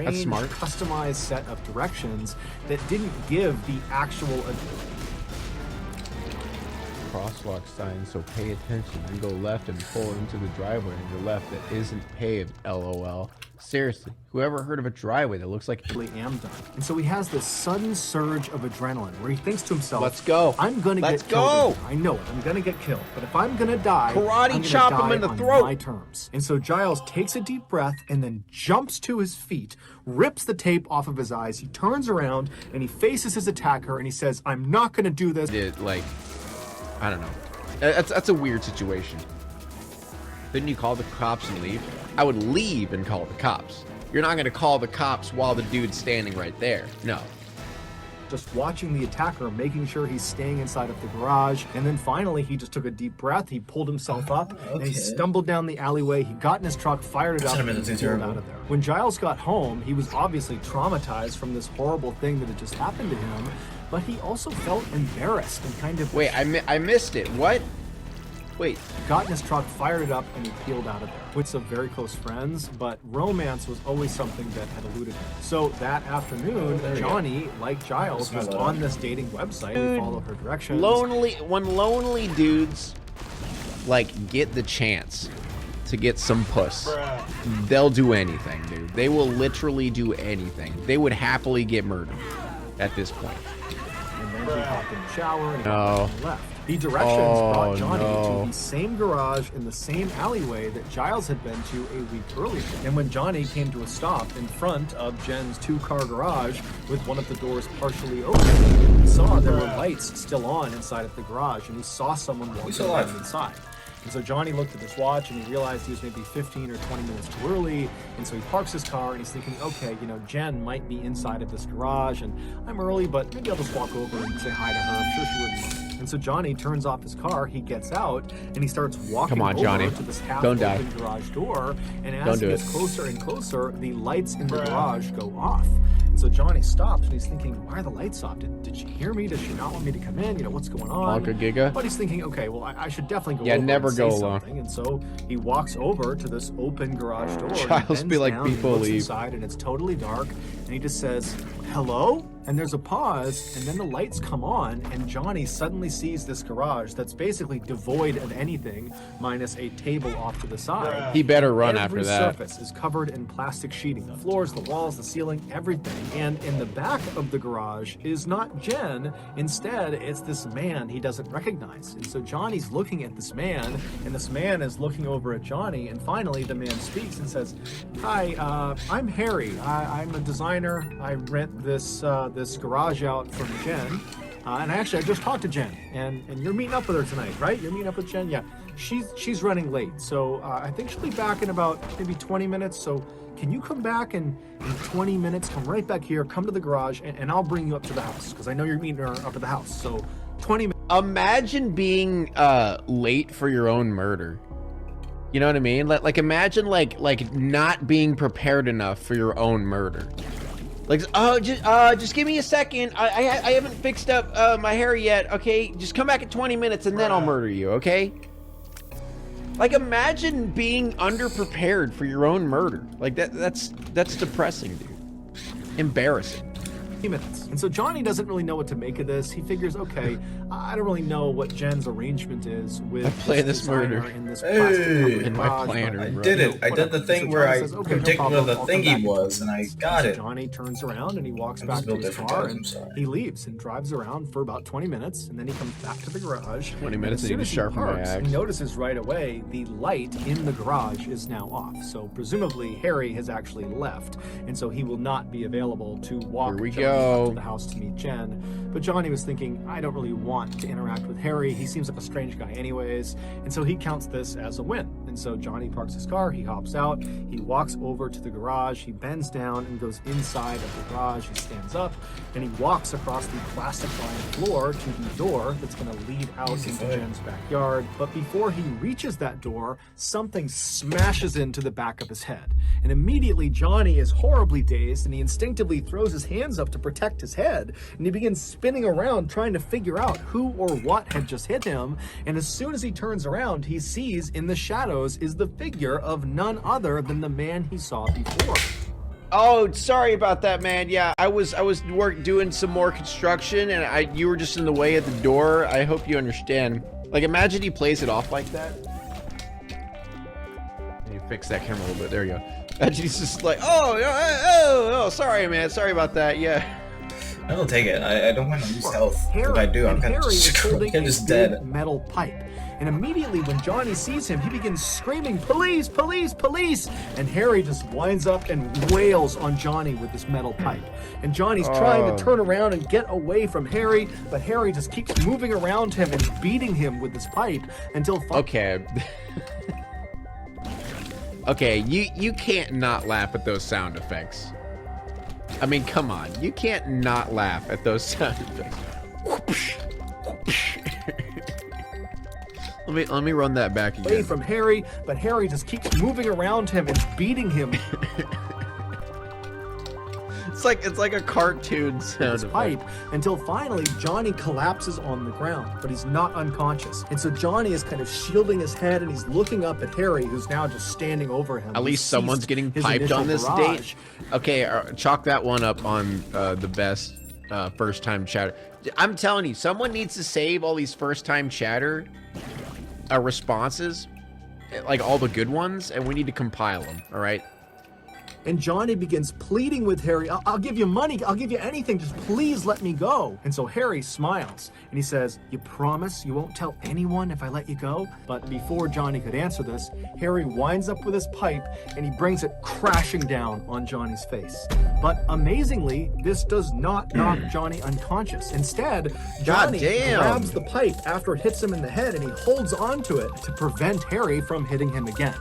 That's smart. Customized set of directions that didn't give the actual Crosswalk sign, so pay attention and go left and pull into the driveway on your left that isn't paved. LOL. Seriously, whoever heard of a driveway that looks like am done. And so he has this sudden surge of adrenaline where he thinks to himself, let's go. I'm gonna Let's get killed. go. I know it. I'm gonna get killed. But if I'm gonna die, Karate I'm chop gonna him die in the on throat. my terms. And so Giles takes a deep breath and then jumps to his feet, rips the tape off of his eyes. He turns around and he faces his attacker and he says, I'm not gonna do this. Like, I don't know. That's a weird situation. Didn't you call the cops and leave? I would leave and call the cops. You're not gonna call the cops while the dude's standing right there. No. Just watching the attacker, making sure he's staying inside of the garage. And then finally, he just took a deep breath. He pulled himself up and he stumbled down the alleyway. He got in his truck, fired it up, and he pulled out of there. When Giles got home, he was obviously traumatized from this horrible thing that had just happened to him, but he also felt embarrassed and kind of... Wait, I missed it. What? Wait. Got in his truck, fired it up, and he peeled out of there. With some very close friends, but romance was always something that had eluded him. So that afternoon, Johnny, like Giles, was on this dating website. We followed her directions. When lonely dudes, like, get the chance to get some puss, they'll do anything, dude. They will literally do anything. They would happily get murdered at this point. And then he hopped in the shower and left. The directions brought Johnny to the same garage in the same alleyway that Giles had been to a week earlier. And when Johnny came to a stop in front of Jen's two-car garage with one of the doors partially open, he saw there were lights still on inside of the garage, and he saw someone walking around inside. And so Johnny looked at his watch and he realized he was maybe 15 or 20 minutes too early. And so he parks his car and he's thinking, okay, you know, Jen might be inside of this garage and I'm early, but maybe I'll just walk over and say hi to her. I'm sure she wouldn't mind. And so Johnny turns off his car, he gets out, and he starts walking over to this half-open garage door. And as he gets closer and closer, the lights in the garage go off. And so Johnny stops and he's thinking, why are the lights off? Did she hear me? Does she not want me to come in? You know, what's going on? Giga. But he's thinking, okay, well, I should definitely go over never and go say alone. something. And so he walks over to this open garage door. Giles be like, people leave. Inside and it's totally dark. And he just says, hello? And there's a pause, and then the lights come on, and Johnny suddenly sees this garage that's basically devoid of anything, minus a table off to the side. He better run after that. Every surface is covered in plastic sheeting. The floors, the walls, the ceiling, everything. And in the back of the garage is not Jen. Instead, it's this man he doesn't recognize. And so Johnny's looking at this man, and this man is looking over at Johnny, and finally the man speaks and says, hi, I'm Harry. I'm a designer. I rent this garage out from Jen, and I just talked to Jen, and you're meeting up with her tonight, right? You're meeting up with Jen? Yeah, she's running late, so I think she'll be back in about maybe 20 minutes, so can you come back in 20 minutes, come right back here, come to the garage, and I'll bring you up to the house, because I know you're meeting her up at the house, so 20 minutes. Imagine being late for your own murder. You know what I mean? Like imagine like not being prepared enough for your own murder. Like, oh, just give me a second. I haven't fixed up my hair yet. Okay, just come back in 20 minutes and then I'll murder you. Okay. Like, imagine being underprepared for your own murder. Like that's depressing, dude. Embarrassing. Minutes. And so Johnny doesn't really know what to make of this. He figures, okay, I don't really know what Jen's arrangement is with this murder in this in my planner. I did it. I did the thing where I predicted where the thingy was, and I got it. Johnny turns around and he walks back to his car and he leaves and drives around for about 20 minutes, and then he comes back to the garage. 20 minutes and he sharpen my axe. He notices right away the light in the garage is now off. So presumably Harry has actually left, and so he will not be available to walk to the house to meet Jen. But Johnny was thinking, I don't really want to interact with Harry. He seems like a strange guy anyways. And so he counts this as a win. And so Johnny parks his car, he hops out, he walks over to the garage, he bends down and goes inside of the garage. He stands up and he walks across the plastic lined floor to the door that's going to lead out into Jen's backyard. But before he reaches that door, something smashes into the back of his head. And immediately Johnny is horribly dazed and he instinctively throws his hands up to protect his head. And he begins spinning around trying to figure out who or what had just hit him. And as soon as he turns around, he sees in the shadows is the figure of none other than the man he saw before. Oh, sorry about that, man. Yeah, I was doing some more construction, and you were just in the way at the door. I hope you understand. Like, imagine he plays it off like that. And you fix that camera a little bit. There you go. Imagine he's just like, oh, sorry, man. Sorry about that. Yeah. I will take it. I don't want to lose health. Harry, if I do, I'm kind of just dead. Big metal pipe. And immediately when Johnny sees him, he begins screaming, police, police, police! And Harry just winds up and wails on Johnny with this metal pipe. And Johnny's trying to turn around and get away from Harry, but Harry just keeps moving around him and beating him with this pipe until... Okay. Okay, you can't not laugh at those sound effects. I mean, come on. You can't not laugh at those sound effects. Let me run that back again. Away from Harry, but Harry just keeps moving around him and beating him. It's like a cartoon sound effect. Pipe until finally Johnny collapses on the ground, but he's not unconscious. And so Johnny is kind of shielding his head and he's looking up at Harry, who's now just standing over him. At least someone's getting piped on this date. Okay, chalk that one up on the best first time chatter. I'm telling you, someone needs to save all these first time chatter responses, like all the good ones, and we need to compile them. All right. And Johnny begins pleading with Harry, I'll give you money, I'll give you anything, just please let me go. And so Harry smiles, and he says, you promise you won't tell anyone if I let you go? But before Johnny could answer this, Harry winds up with his pipe, and he brings it crashing down on Johnny's face. But amazingly, this does not knock Johnny unconscious. Instead, Johnny grabs the pipe after it hits him in the head, and he holds onto it to prevent Harry from hitting him again.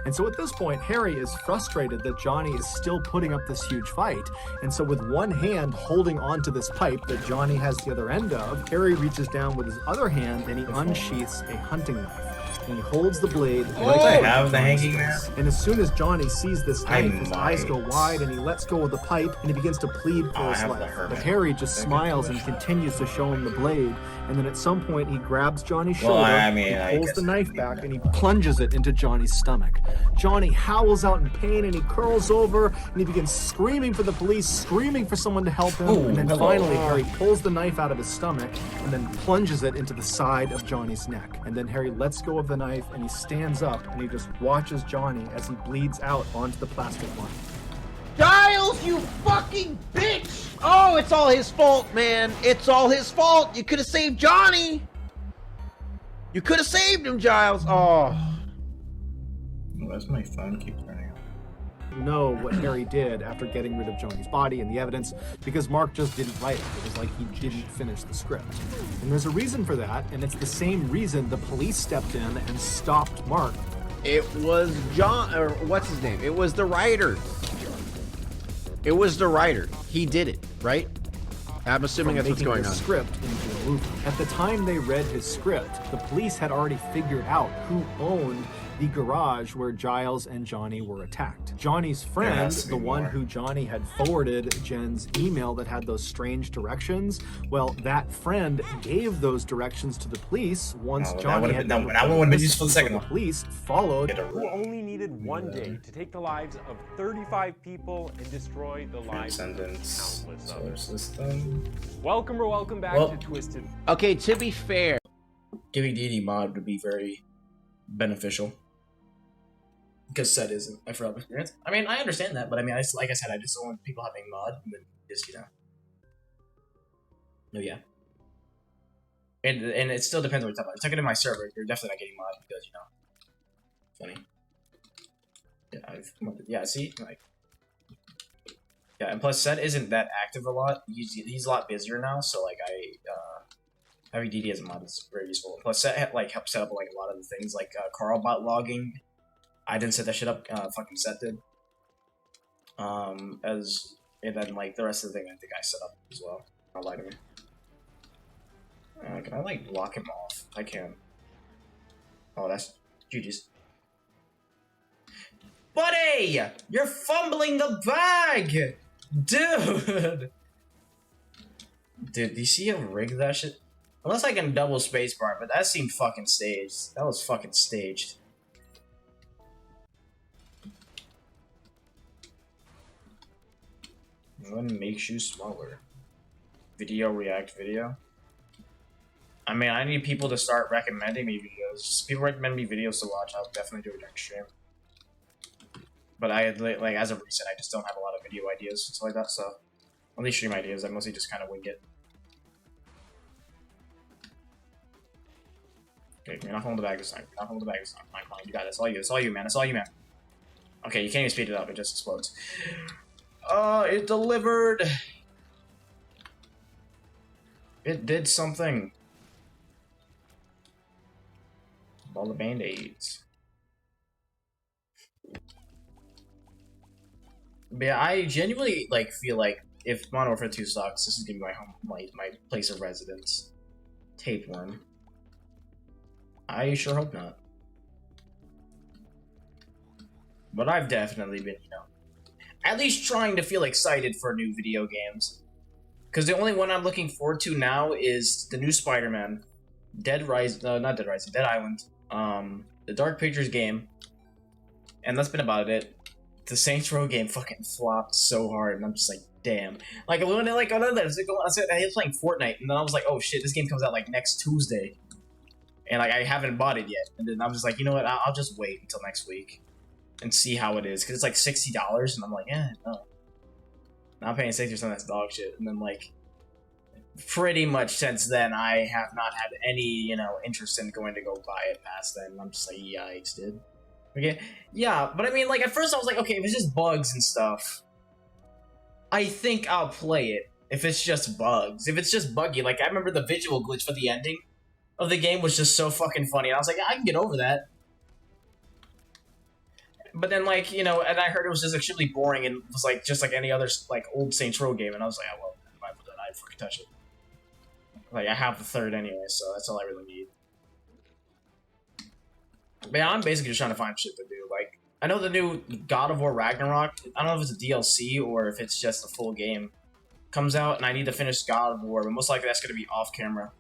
And so at this point, Harry is frustrated that Johnny is still putting up this huge fight. And so with one hand holding onto this pipe that Johnny has the other end of, Harry reaches down with his other hand and he unsheaths a hunting knife. And he holds the blade. I have the hanging there. And as soon as Johnny sees this knife, his eyes go wide and he lets go of the pipe and he begins to plead for his life. But Harry just smiles and continues to show him the blade. And then at some point he grabs Johnny's shoulder, he pulls the knife back and he plunges it into Johnny's stomach. Johnny howls out in pain and he curls over and he begins screaming for the police, screaming for someone to help him. And then finally Harry pulls the knife out of his stomach and then plunges it into the side of Johnny's neck. And then Harry lets go of the knife and he stands up and he just watches Johnny as he bleeds out onto the plastic line. Giles, you fucking bitch! Oh, it's all his fault, man. It's all his fault. You could have saved Johnny. You could have saved him, Giles. Oh. Where's my phone keep running out? You know what Harry did after getting rid of Johnny's body and the evidence, because Mark just didn't write it. It was like he didn't finish the script. And there's a reason for that, and it's the same reason the police stepped in and stopped Mark. It was John, or what's his name? It was the writer. It was the writer. He did it, right? I'm assuming that's what's going on. Script into a movie. At the time they read his script, the police had already figured out who owned the garage where Giles and Johnny were attacked. Johnny's friend, the one who Johnny had forwarded Jen's email that had those strange directions, well, that friend gave those directions to the police once Johnny had that one would have been useful the second one. The police followed. Who only needed one day to take the lives of 35 people and destroy the lives of countless others. Welcome back to Twisted. Okay, to be fair, giving DD mod would be very beneficial. Because set isn't, I forgot my experience. I mean, I understand that, but I mean, like I said, I just don't want people having mod and then just, you know. No, yeah. And it still depends on what you're talking about. If I took it in my server, you're definitely not getting mod because, you know. Funny. Yeah, see? Like. Yeah, and plus set isn't that active a lot. He's a lot busier now, so like having DD as a mod is very useful. Plus set like helps set up like a lot of the things like Carlbot logging. I didn't set that shit up, fucking set did. And then like the rest of the thing I think I set up as well. Don't lie to me. Can I like block him off? I can. Oh, that's GG's. Buddy! You're fumbling the bag! Dude! Dude, do you see how rigged that shit? Unless I can double spacebar, but that seemed fucking staged. That was fucking staged. What makes you smaller? Video react video? I mean, I need people to start recommending me videos. People recommend me videos to watch. I'll definitely do it next stream. But like as of recent, I just don't have a lot of video ideas and stuff like that. So on these stream ideas, I mostly just kind of wing it. Okay, you're not holding the bag this time. You're not holding the bag this time. Come on, you got it. It's all you. It's all you, man. It's all you, man. Okay, you can't even speed it up. It just explodes. It delivered. It did something. All the band-aids. But yeah, I genuinely like feel like if Modern Warfare 2 sucks, this is gonna be my home, my place of residence. Tapeworm. I sure hope not. But I've definitely been, you know, at least trying to feel excited for new video games. Because the only one I'm looking forward to now is the new Spider-Man, Dead Island, the Dark Pictures game, and that's been about it. The Saints Row game fucking flopped so hard, and I'm just like, damn. Like when I was playing Fortnite, and then I was like, oh shit, this game comes out like next Tuesday, and like I haven't bought it yet. And then I'm just like, you know what? I'll just wait until next week and see how it is, because it's like $60, and I'm like, no, not paying 60%. That's dog shit. And then like, pretty much since then, I have not had any, you know, interest in going to go buy it past then. I'm just like, yikes, dude. Okay, yeah, but I mean, like, at first I was like, okay, if it's just bugs and stuff, I think I'll play it. If it's just bugs. If it's just buggy, like, I remember the visual glitch for the ending of the game was just so fucking funny. And I was like, I can get over that. But then, like, you know, and I heard it was just extremely boring and was, like, just like any other, like, old Saints Row game. And I was like, oh, well, why would I fucking touch it? Like, I have the third anyway, so that's all I really need. But yeah, I'm basically just trying to find shit to do. Like, I know the new God of War Ragnarok, I don't know if it's a DLC or if it's just a full game, comes out, and I need to finish God of War, but most likely that's going to be off-camera,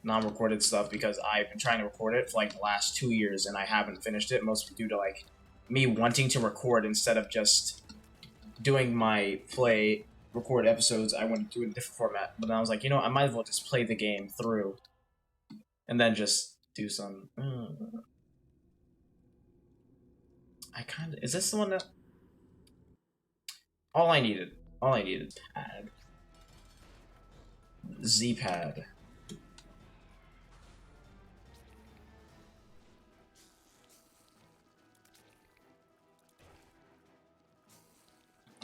non-recorded stuff, because I've been trying to record it for, like, the last 2 years, and I haven't finished it, mostly due to, like, me wanting to record instead of just doing my record episodes. I wanted to do it in a different format, but then I was like, you know, I might as well just play the game through, and then just do some... is this the one that... All I needed. Pad. Z-pad.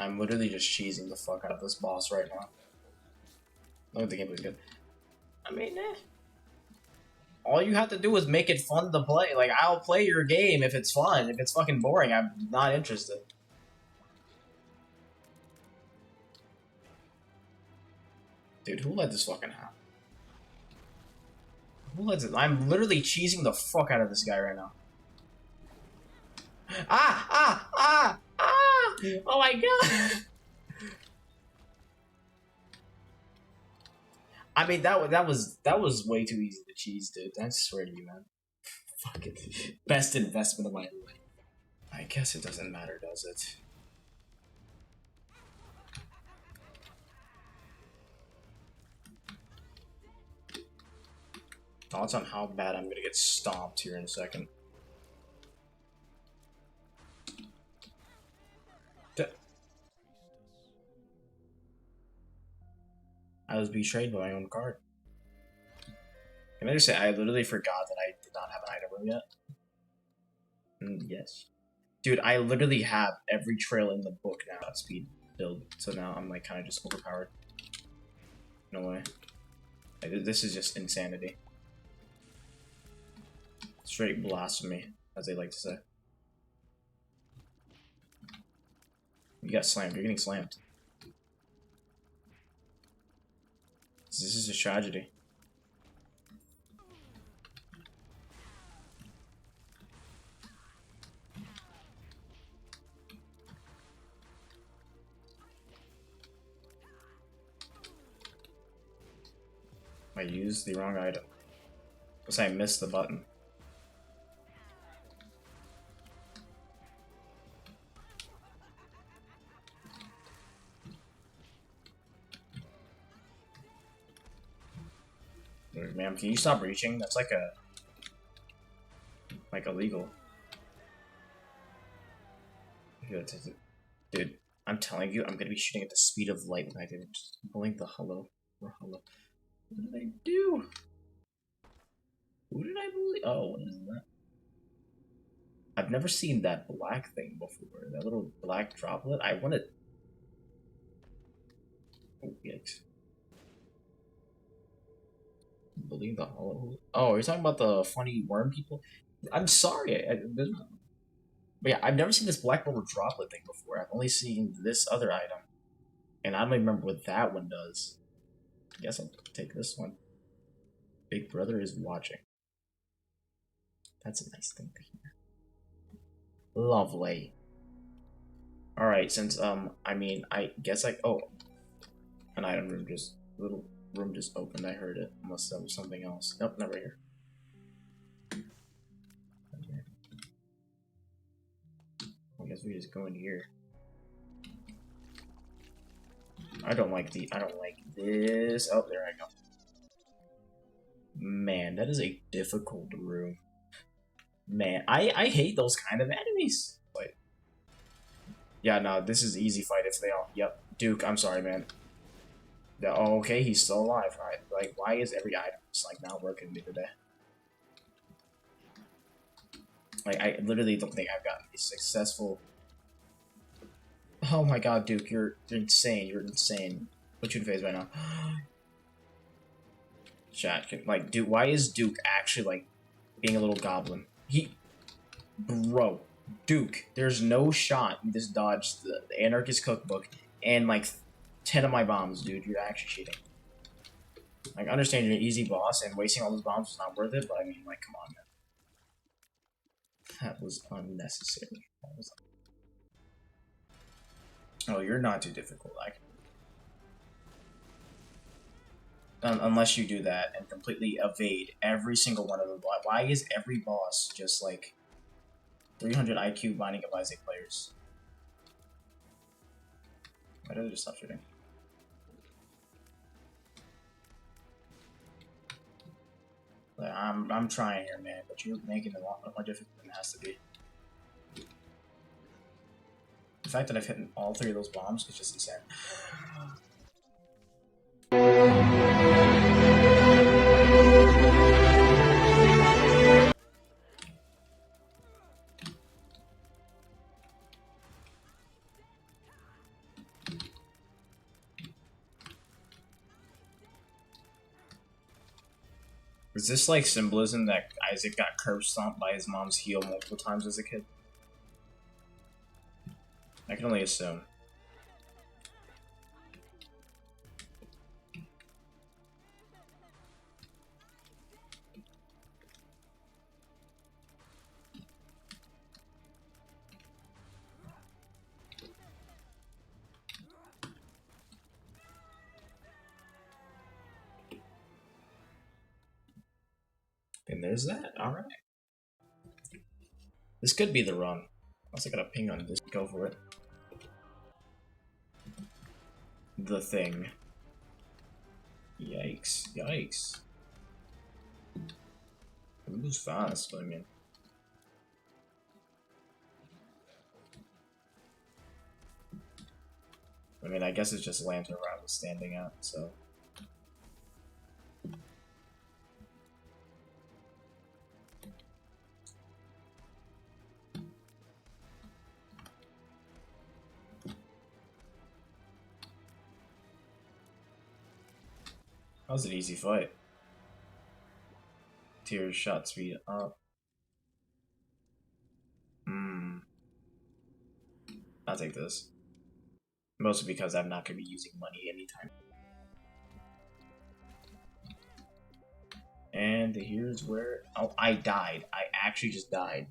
I'm literally just cheesing the fuck out of this boss right now. Look at the gameplay good. I mean, all you have to do is make it fun to play. Like, I'll play your game if it's fun. If it's fucking boring, I'm not interested. Dude, who let this fucking happen? Who lets it? I'm literally cheesing the fuck out of this guy right now. Ah! Oh my god! I mean, that was way too easy to cheese, dude. I swear to you, man. Fucking best investment of my life. I guess it doesn't matter, does it? Thoughts on how bad I'm gonna get stomped here in a second. I was betrayed by my own card. Can I just say, I literally forgot that I did not have an item room yet? Yes. Dude, I literally have every trail in the book now at speed build, so now I'm like kind of just overpowered. No way. Like, this is just insanity. Straight blasphemy, as they like to say. You got slammed. You're getting slammed. This is a tragedy. I used the wrong item. Because I missed the button. Ma'am, can you stop reaching? That's like illegal. Dude, I'm telling you, I'm gonna be shooting at the speed of light when I did. Just blink the hello. Or hello. What did I do? Who did I believe? Oh, what is that? I've never seen that black thing before. That little black droplet. I wanted. Oh, yikes. Believe the hollow. Oh, you're talking about the funny worm people? I'm sorry. But yeah, I've never seen this black rubber droplet thing before. I've only seen this other item. And I don't even remember what that one does. I guess I'll take this one. Big Brother is watching. That's a nice thing to hear. Lovely. Alright, since, I mean, I guess oh. An item room just, little room just opened, I heard it. Unless that was something else. Nope, not right here. I guess we just go in here. I don't like this. Oh, there I go. Man, that is a difficult room. Man, I hate those kind of enemies. Like, yeah, no, this is easy fight if they all. Yep, Duke. I'm sorry, man. Oh, okay, he's still alive. All right, like, why is every item just like not working me today? Like, I literally don't think I've gotten a successful. Oh my God, Duke, you're insane. You're insane. Put you in phase right now. Chat, like, Duke. Why is Duke actually like being a little goblin? Bro, Duke. There's no shot you just dodged the Anarchist Cookbook and like 10 of my bombs, dude. You're actually cheating. Like, I understand you're an easy boss and wasting all those bombs is not worth it, but I mean, like, come on, man. That was unnecessary. Oh, you're not too difficult. Unless you do that and completely evade every single one of them. Why is every boss just like 300 IQ Binding of Isaac players? Why did I just stop shooting? Like, I'm trying here, man, but you're making it a lot more difficult than it has to be. The fact that I've hit all 3 of those bombs is just insane. Is this like symbolism that Isaac got curb stomped by his mom's heel multiple times as a kid? I can only assume. And there's that. Alright. This could be the run. I also got a ping on this. Go for it. The thing. Yikes. Yikes. It moves fast, but I mean. I guess it's just lantern where I was standing at, so. That was an easy fight. Tears shot speed up. I'll take this. Mostly because I'm not going to be using money anytime. And here's where... Oh, I died. I actually just died.